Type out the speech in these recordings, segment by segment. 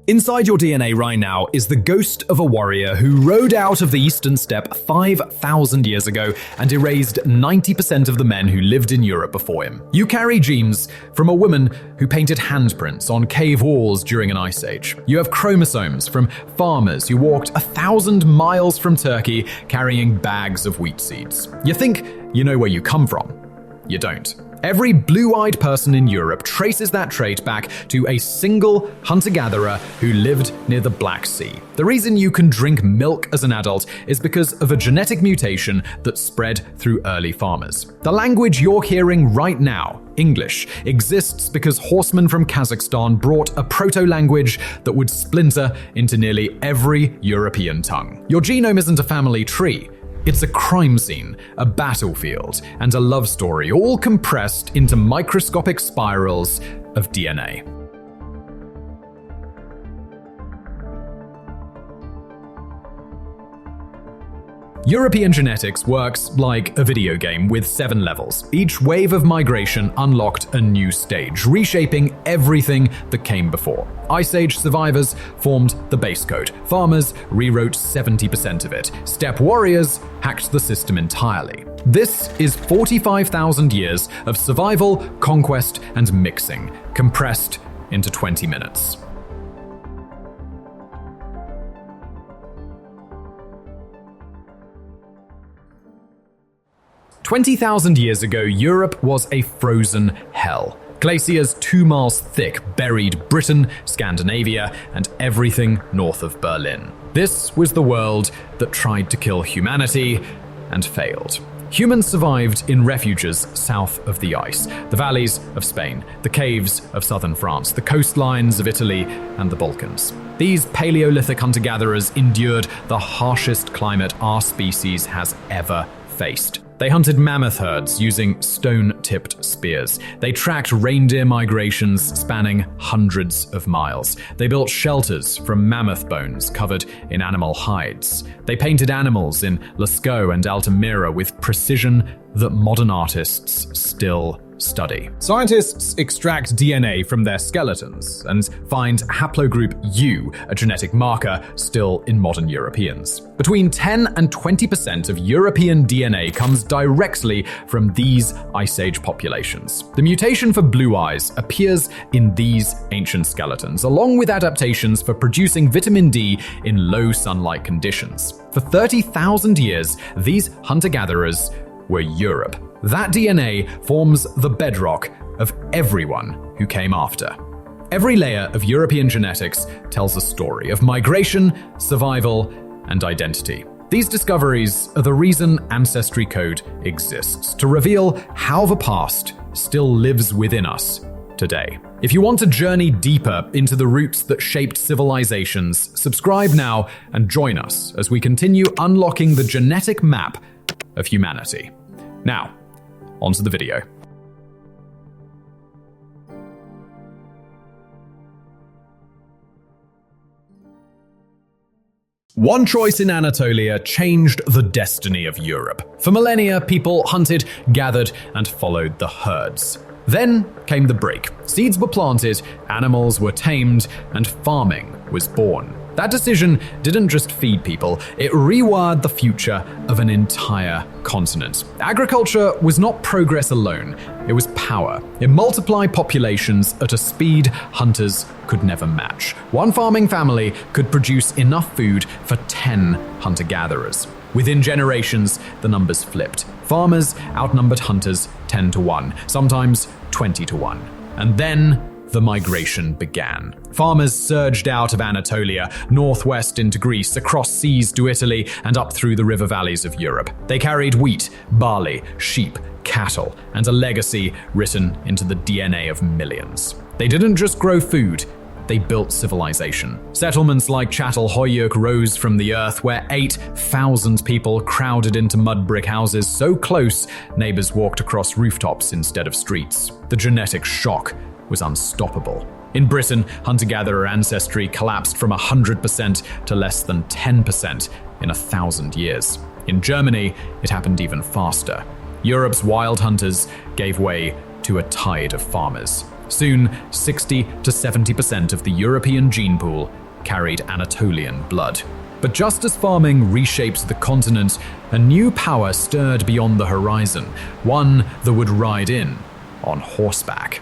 Inside your DNA right now is the ghost of a warrior who rode out of the eastern steppe 5,000 years ago and erased 90% of the men who lived in Europe before him. You carry genes from a woman who painted handprints on cave walls during an ice age. You have chromosomes from farmers who walked 1,000 miles from Turkey carrying bags of wheat seeds. You think you know where you come from. You don't. Every blue-eyed person in Europe traces that trait back to a single hunter-gatherer who lived near the Black Sea. The reason you can drink milk as an adult is because of a genetic mutation that spread through early farmers. The language you're hearing right now, English, exists because horsemen from Kazakhstan brought a proto-language that would splinter into nearly every European tongue. Your genome isn't a family tree. It's a crime scene, a battlefield, and a love story, all compressed into microscopic spirals of DNA. European genetics works like a video game with 7 levels. Each wave of migration unlocked a new stage, reshaping everything that came before. Ice Age survivors formed the base code. Farmers rewrote 70% of it. Steppe warriors hacked the system entirely. This is 45,000 years of survival, conquest, and mixing, compressed into 20 minutes. 20,000 years ago, Europe was a frozen hell. Glaciers 2 miles thick buried Britain, Scandinavia, and everything north of Berlin. This was the world that tried to kill humanity and failed. Humans survived in refuges south of the ice, the valleys of Spain, the caves of southern France, the coastlines of Italy, and the Balkans. These Paleolithic hunter-gatherers endured the harshest climate our species has ever faced. They hunted mammoth herds using stone-tipped spears. They tracked reindeer migrations spanning hundreds of miles. They built shelters from mammoth bones covered in animal hides. They painted animals in Lascaux and Altamira with precision that modern artists still study. Scientists extract DNA from their skeletons and find haplogroup U, a genetic marker still in modern Europeans. Between 10 and 20% of European DNA comes directly from these Ice Age populations. The mutation for blue eyes appears in these ancient skeletons, along with adaptations for producing vitamin D in low sunlight conditions. For 30,000 years, these hunter-gatherers were Europe. That DNA forms the bedrock of everyone who came after. Every layer of European genetics tells a story of migration, survival, and identity. These discoveries are the reason Ancestry Code exists, to reveal how the past still lives within us today. If you want to journey deeper into the roots that shaped civilizations, subscribe now and join us as we continue unlocking the genetic map of humanity. Now, onto the video. One choice in Anatolia changed the destiny of Europe. For millennia, people hunted, gathered, and followed the herds. Then came the break. Seeds were planted, animals were tamed, and farming was born. That decision didn't just feed people, it rewired the future of an entire continent. Agriculture was not progress alone, it was power. It multiplied populations at a speed hunters could never match. One farming family could produce enough food for 10 hunter-gatherers. Within generations, the numbers flipped. Farmers outnumbered hunters 10 to 1, sometimes 20 to 1. And then the migration began. Farmers surged out of Anatolia, northwest into Greece, across seas to Italy, and up through the river valleys of Europe. They carried wheat, barley, sheep, cattle, and a legacy written into the DNA of millions. They didn't just grow food, they built civilization. Settlements like Çatalhöyük rose from the earth, where 8,000 people crowded into mud brick houses so close, neighbors walked across rooftops instead of streets. The genetic shock was unstoppable. In Britain, hunter-gatherer ancestry collapsed from 100% to less than 10% in 1,000 years. In Germany, it happened even faster. Europe's wild hunters gave way to a tide of farmers. Soon, 60 to 70% of the European gene pool carried Anatolian blood. But just as farming reshaped the continent, a new power stirred beyond the horizon, one that would ride in on horseback.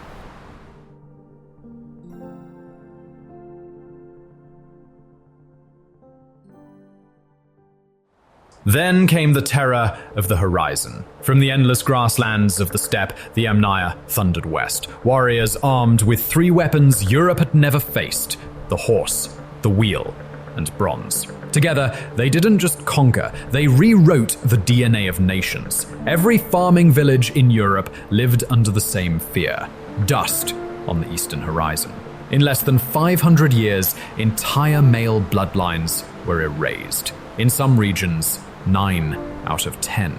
Then came the terror of the horizon. From the endless grasslands of the steppe, the Yamnaya thundered west. Warriors armed with 3 weapons Europe had never faced: the horse, the wheel, and bronze. Together, they didn't just conquer, they rewrote the DNA of nations. Every farming village in Europe lived under the same fear: dust on the eastern horizon. In less than 500 years, entire male bloodlines were erased. In some regions, 9 out of 10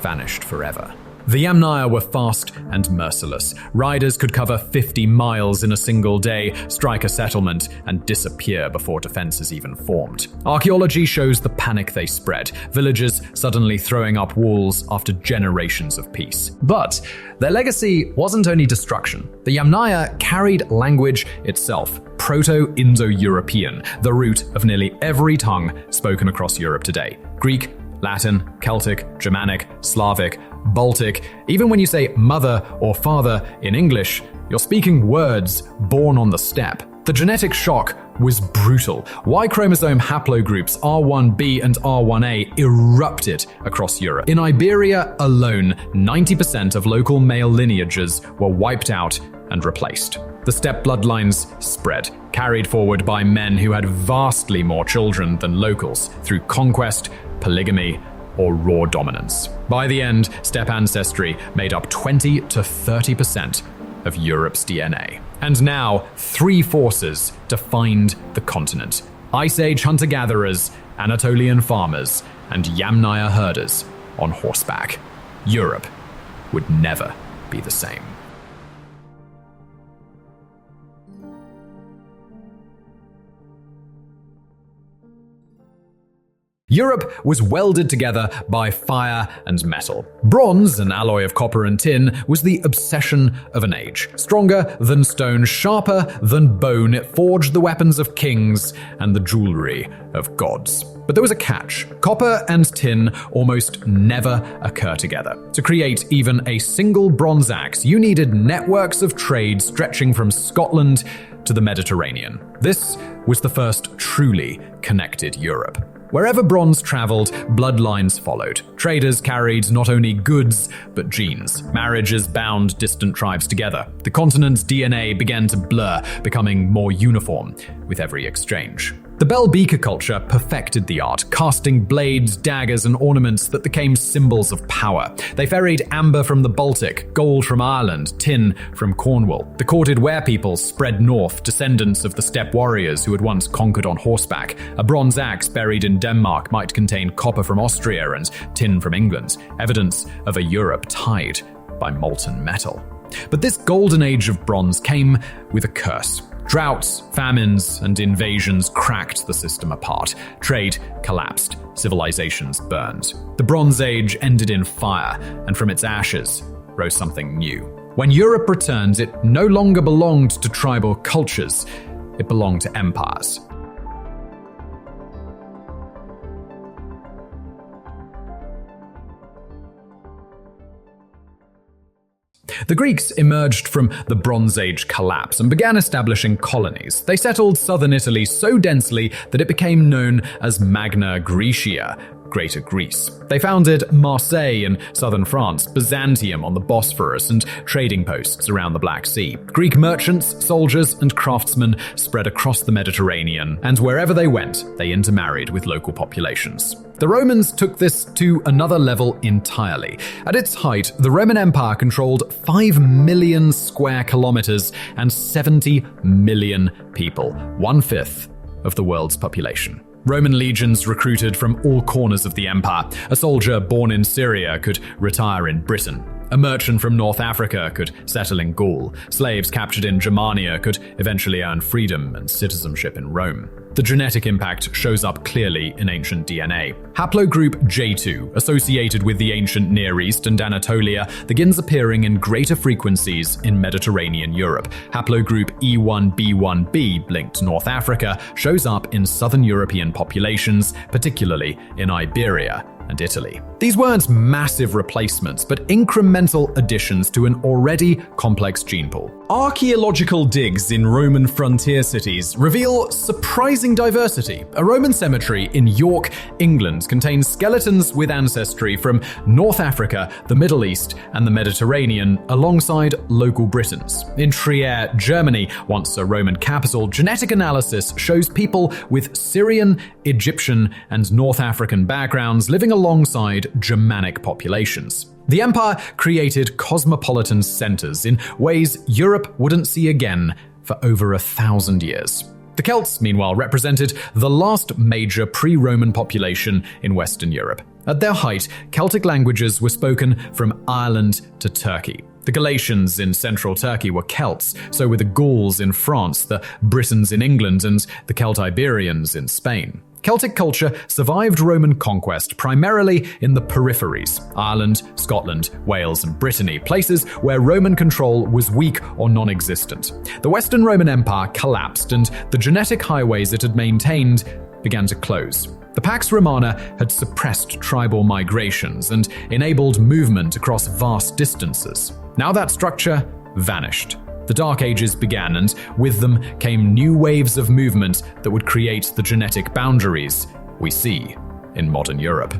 vanished forever. The Yamnaya were fast and merciless. Riders could cover 50 miles in a single day, strike a settlement, and disappear before defenses even formed. Archaeology shows the panic they spread, villagers suddenly throwing up walls after generations of peace. But their legacy wasn't only destruction. The Yamnaya carried language itself, Proto-Indo-European, the root of nearly every tongue spoken across Europe today. Greek, Latin, Celtic, Germanic, Slavic, Baltic. Even when you say mother or father in English, you're speaking words born on the steppe. The genetic shock was brutal. Y chromosome haplogroups R1b and R1a erupted across Europe. In Iberia alone, 90% of local male lineages were wiped out and replaced. The steppe bloodlines spread, carried forward by men who had vastly more children than locals through conquest, polygamy, or raw dominance. By the end, steppe ancestry made up 20 to 30% of Europe's DNA. And now, 3 forces defined the continent: Ice Age hunter-gatherers, Anatolian farmers, and Yamnaya herders on horseback. Europe would never be the same. Europe was welded together by fire and metal. Bronze, an alloy of copper and tin, was the obsession of an age. Stronger than stone, sharper than bone, it forged the weapons of kings and the jewelry of gods. But there was a catch. Copper and tin almost never occur together. To create even a single bronze axe, you needed networks of trade stretching from Scotland to the Mediterranean. This was the first truly connected Europe. Wherever bronze traveled, bloodlines followed. Traders carried not only goods, but genes. Marriages bound distant tribes together. The continent's DNA began to blur, becoming more uniform with every exchange. The Bell Beaker culture perfected the art, casting blades, daggers, and ornaments that became symbols of power. They ferried amber from the Baltic, gold from Ireland, tin from Cornwall. The corded werepeople spread north, descendants of the steppe warriors who had once conquered on horseback. A bronze axe buried in Denmark might contain copper from Austria and tin from England, evidence of a Europe tied by molten metal. But this golden age of bronze came with a curse. Droughts, famines, and invasions cracked the system apart. Trade collapsed, civilizations burned. The Bronze Age ended in fire, and from its ashes rose something new. When Europe returned, it no longer belonged to tribal cultures, it belonged to empires. The Greeks emerged from the Bronze Age collapse and began establishing colonies. They settled southern Italy so densely that it became known as Magna Graecia, Greater Greece. They founded Marseille in southern France, Byzantium on the Bosphorus, and trading posts around the Black Sea. Greek merchants, soldiers, and craftsmen spread across the Mediterranean, and wherever they went, they intermarried with local populations. The Romans took this to another level entirely. At its height, the Roman Empire controlled 5 million square kilometers and 70 million people, 1/5 of the world's population. Roman legions recruited from all corners of the empire. A soldier born in Syria could retire in Britain. A merchant from North Africa could settle in Gaul. Slaves captured in Germania could eventually earn freedom and citizenship in Rome. The genetic impact shows up clearly in ancient DNA. Haplogroup J2, associated with the ancient Near East and Anatolia, begins appearing in greater frequencies in Mediterranean Europe. Haplogroup E1b1b, linked to North Africa, shows up in southern European populations, particularly in Iberia and Italy. These weren't massive replacements, but incremental additions to an already complex gene pool. Archaeological digs in Roman frontier cities reveal surprising diversity. A Roman cemetery in York, England, contains skeletons with ancestry from North Africa, the Middle East, and the Mediterranean, alongside local Britons. In Trier, Germany, once a Roman capital, genetic analysis shows people with Syrian, Egyptian, and North African backgrounds living alongside Germanic populations. The empire created cosmopolitan centers in ways Europe wouldn't see again for over 1,000 years. The Celts, meanwhile, represented the last major pre-Roman population in Western Europe. At their height, Celtic languages were spoken from Ireland to Turkey. The Galatians in central Turkey were Celts, so were the Gauls in France, the Britons in England, and the Celtiberians in Spain. Celtic culture survived Roman conquest primarily in the peripheries: Ireland, Scotland, Wales, and Brittany, places where Roman control was weak or non-existent. The Western Roman Empire collapsed, and the genetic highways it had maintained began to close. The Pax Romana had suppressed tribal migrations and enabled movement across vast distances. Now that structure vanished. The Dark Ages began, and with them came new waves of movement that would create the genetic boundaries we see in modern Europe.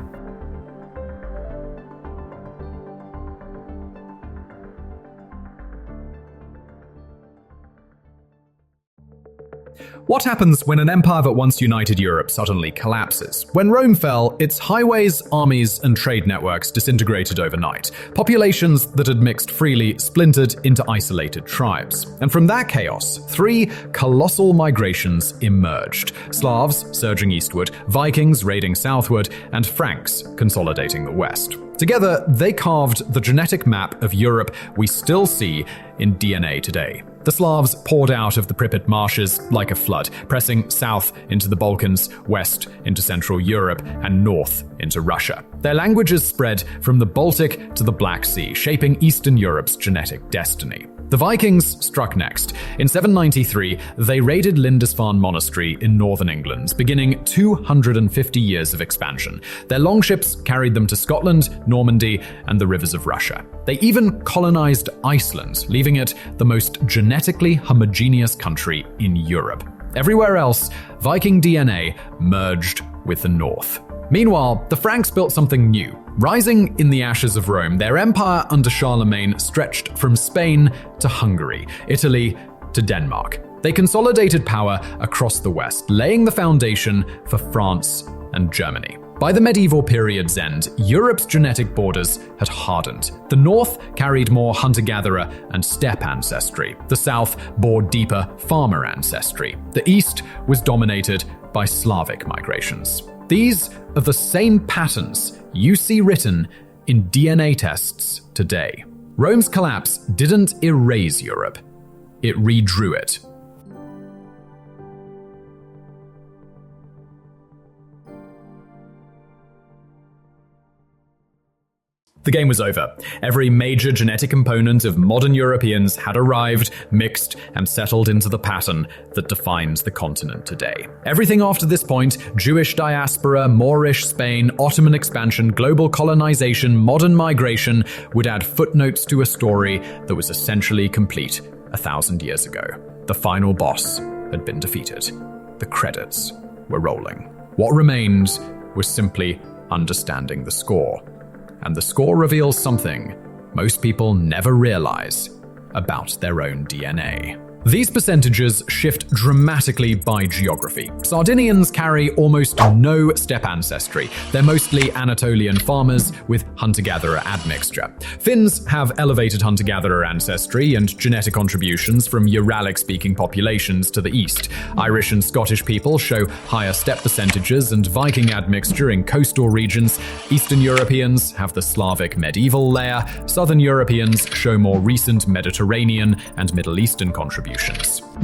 What happens when an empire that once united Europe suddenly collapses? When Rome fell, its highways, armies, and trade networks disintegrated overnight. Populations that had mixed freely splintered into isolated tribes. And from that chaos, three colossal migrations emerged: Slavs surging eastward, Vikings raiding southward, and Franks consolidating the west. Together, they carved the genetic map of Europe we still see in DNA today. The Slavs poured out of the Pripyat marshes like a flood, pressing south into the Balkans, west into Central Europe, and north into Russia. Their languages spread from the Baltic to the Black Sea, shaping Eastern Europe's genetic destiny. The Vikings struck next. In 793, they raided Lindisfarne Monastery in northern England, beginning 250 years of expansion. Their longships carried them to Scotland, Normandy, and the rivers of Russia. They even colonized Iceland, leaving it the most genetically homogeneous country in Europe. Everywhere else, Viking DNA merged with the North. Meanwhile, the Franks built something new. Rising in the ashes of Rome, their empire under Charlemagne stretched from Spain to Hungary, Italy to Denmark. They consolidated power across the West, laying the foundation for France and Germany. By the medieval period's end, Europe's genetic borders had hardened. The north carried more hunter-gatherer and steppe ancestry. The south bore deeper farmer ancestry. The east was dominated by Slavic migrations. These are the same patterns you see written in DNA tests today. Rome's collapse didn't erase Europe, it redrew it. The game was over. Every major genetic component of modern Europeans had arrived, mixed, and settled into the pattern that defines the continent today. Everything after this point, Jewish diaspora, Moorish Spain, Ottoman expansion, global colonization, modern migration, would add footnotes to a story that was essentially complete 1,000 years ago. The final boss had been defeated. The credits were rolling. What remained was simply understanding the score. And the score reveals something most people never realize about their own DNA. These percentages shift dramatically by geography. Sardinians carry almost no steppe ancestry. They're mostly Anatolian farmers with hunter-gatherer admixture. Finns have elevated hunter-gatherer ancestry and genetic contributions from Uralic-speaking populations to the east. Irish and Scottish people show higher steppe percentages and Viking admixture in coastal regions. Eastern Europeans have the Slavic medieval layer. Southern Europeans show more recent Mediterranean and Middle Eastern contributions.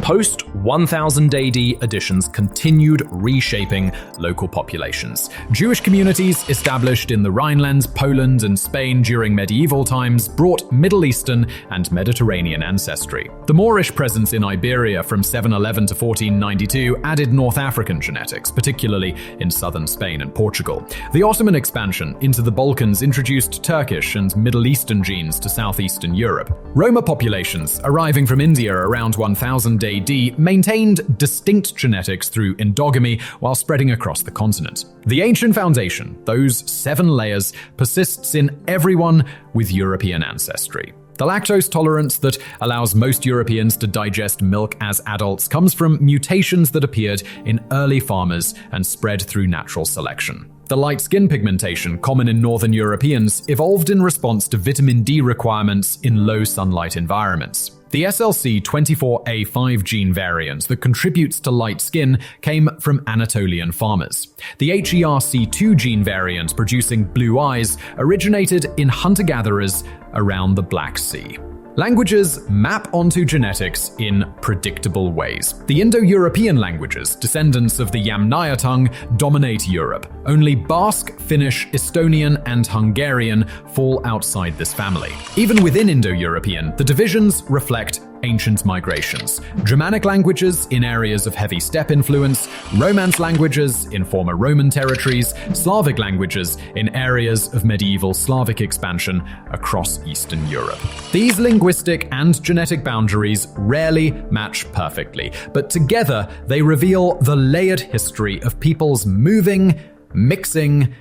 Post-1000 AD additions continued reshaping local populations. Jewish communities established in the Rhinelands, Poland, and Spain during medieval times brought Middle Eastern and Mediterranean ancestry. The Moorish presence in Iberia from 711 to 1492 added North African genetics, particularly in southern Spain and Portugal. The Ottoman expansion into the Balkans introduced Turkish and Middle Eastern genes to southeastern Europe. Roma populations arriving from India around 1000 AD maintained distinct genetics through endogamy while spreading across the continent. The ancient foundation, those 7 layers, persists in everyone with European ancestry. The lactose tolerance that allows most Europeans to digest milk as adults comes from mutations that appeared in early farmers and spread through natural selection. The light skin pigmentation, common in northern Europeans, evolved in response to vitamin D requirements in low sunlight environments. The SLC24A5 gene variant that contributes to light skin came from Anatolian farmers. The HERC2 gene variant producing blue eyes originated in hunter-gatherers around the Black Sea. Languages map onto genetics in predictable ways. The Indo-European languages, descendants of the Yamnaya tongue, dominate Europe. Only Basque, Finnish, Estonian, and Hungarian fall outside this family. Even within Indo-European, the divisions reflect ancient migrations. Germanic languages in areas of heavy steppe influence, Romance languages in former Roman territories, Slavic languages in areas of medieval Slavic expansion across Eastern Europe. These linguistic and genetic boundaries rarely match perfectly, but together they reveal the layered history of peoples moving, mixing,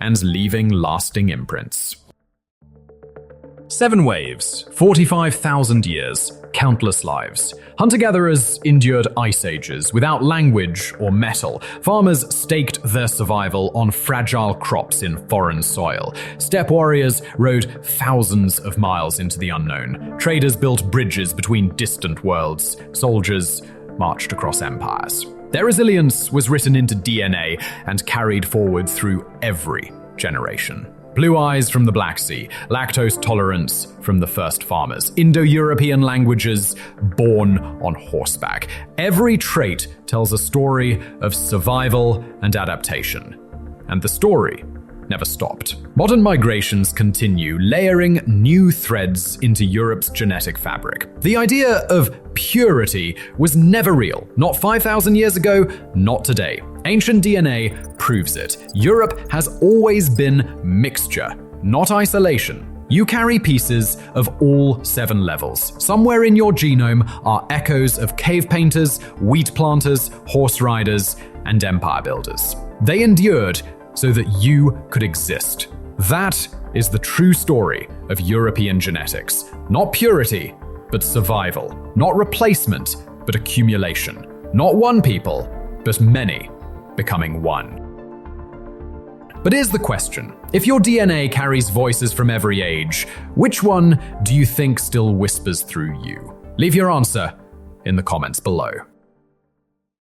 and leaving lasting imprints. 7 waves, 45,000 years, countless lives. Hunter-gatherers endured ice ages without language or metal. Farmers staked their survival on fragile crops in foreign soil. Steppe warriors rode thousands of miles into the unknown. Traders built bridges between distant worlds. Soldiers marched across empires. Their resilience was written into DNA and carried forward through every generation. Blue eyes from the Black Sea, lactose tolerance from the first farmers, Indo-European languages born on horseback. Every trait tells a story of survival and adaptation. And the story never stopped. Modern migrations continue, layering new threads into Europe's genetic fabric. The idea of purity was never real. Not 5,000 years ago, not today. Ancient DNA proves it. Europe has always been mixture, not isolation. You carry pieces of all 7 levels. Somewhere in your genome are echoes of cave painters, wheat planters, horse riders, and empire builders. They endured so that you could exist. That is the true story of European genetics. Not purity, but survival. Not replacement, but accumulation. Not one people, but many becoming one. But here's the question. If your DNA carries voices from every age, which one do you think still whispers through you? Leave your answer in the comments below.